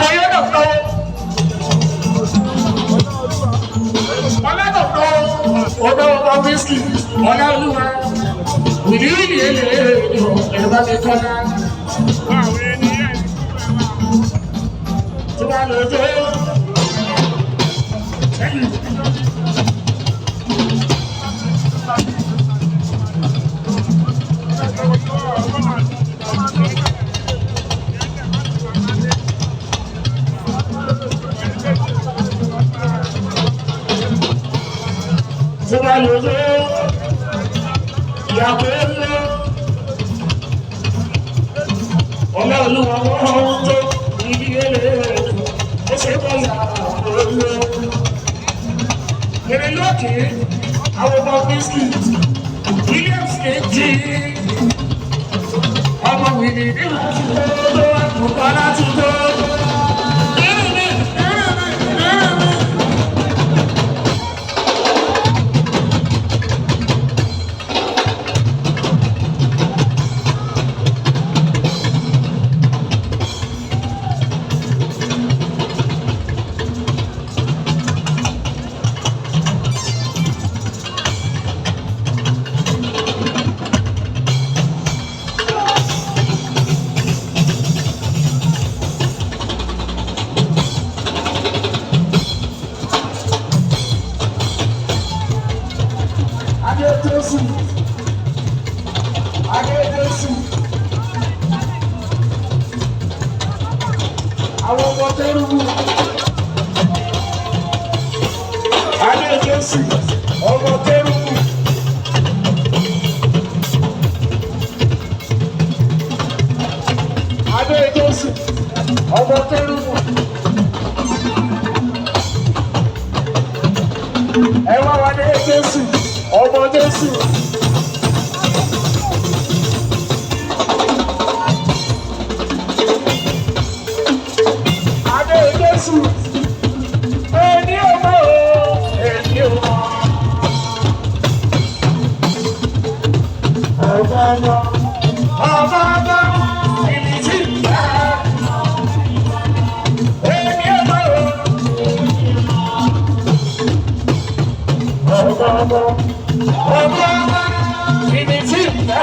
Moyo Lawal Bobrisky, Moyo Lawal, with everybody come on. Àwọn Bobrisky, Williams kejì, ọmọ wìnì ní ìlú àkùkọ láti tó. Àwọn ọmọ tẹ́rù Adéjọ́sì, ọmọ tẹ́rù Adéjọ́sì, ọmọ tẹ́rù ẹwà wà ní Jésù, ọmọ Jésù. Jésù, ẹni ọmọ o, ẹni ọmọ. Ọba ọba, ìlú tí ń bá. Ẹni ọmọ o. Ọba ọba, ìlú tí ń bá.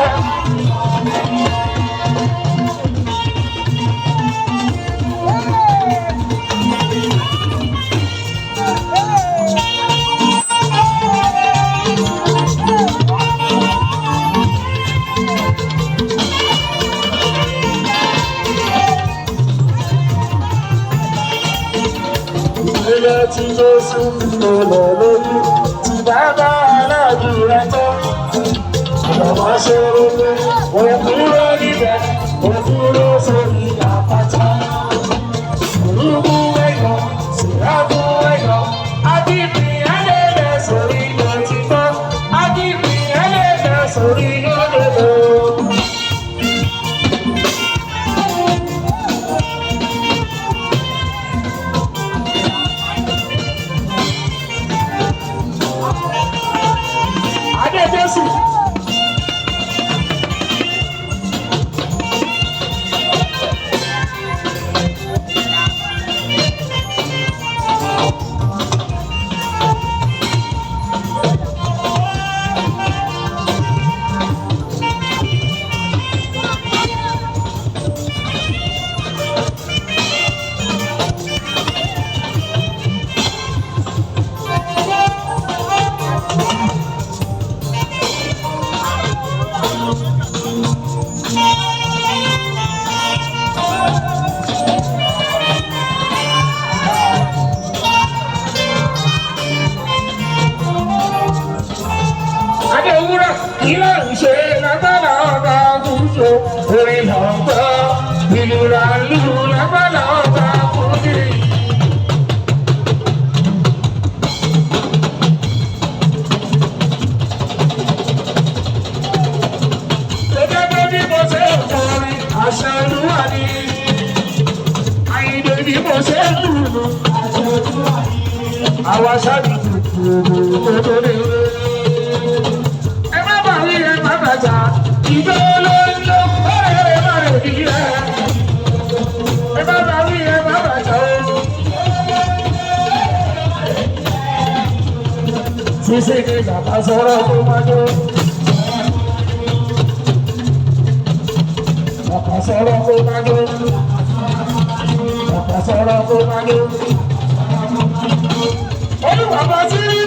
Tí Jésù lọ lórí tí bàbá aládùúrà tán. Ọmọ ṣe rere, wọ́n kúrò níbẹ̀, wọ́n kúrò sórí àpáta. Olúkú ẹ̀yọ́, síráàbù ẹ̀yọ́, Akíbi ẹlẹ́dẹ̀ sórí lọ́tìtọ́, Akíbi ẹlẹ́dẹ̀ sórí lọ́dẹ̀dẹ̀. Jésù. Ilé ìṣe lágbàlá ọba àbújọ, orin lọ́gbọ́, ìlú ra lù lágbàlá ọba àbújọ. Gẹ́gẹ́ bí mo ṣe ń kọrin, àṣà Olúwa ni. Àyìnbó bí mo ṣe ń lùlù, àṣà Olúwa ni. Àwa ṣáàbì tuntun tó lè rè. Ìjọ ló ń lọ ọ̀rẹ́ máa rẹ̀ bí ẹ. Ẹ bá bá wí ẹ bá bàjá o. ṣíṣe ní bàbá sọ̀rọ̀ tó máa jó. Bàbá sọ̀rọ̀ tó máa jó. Bàbá sọ̀rọ̀ tó máa jó. Olúwa bá sí.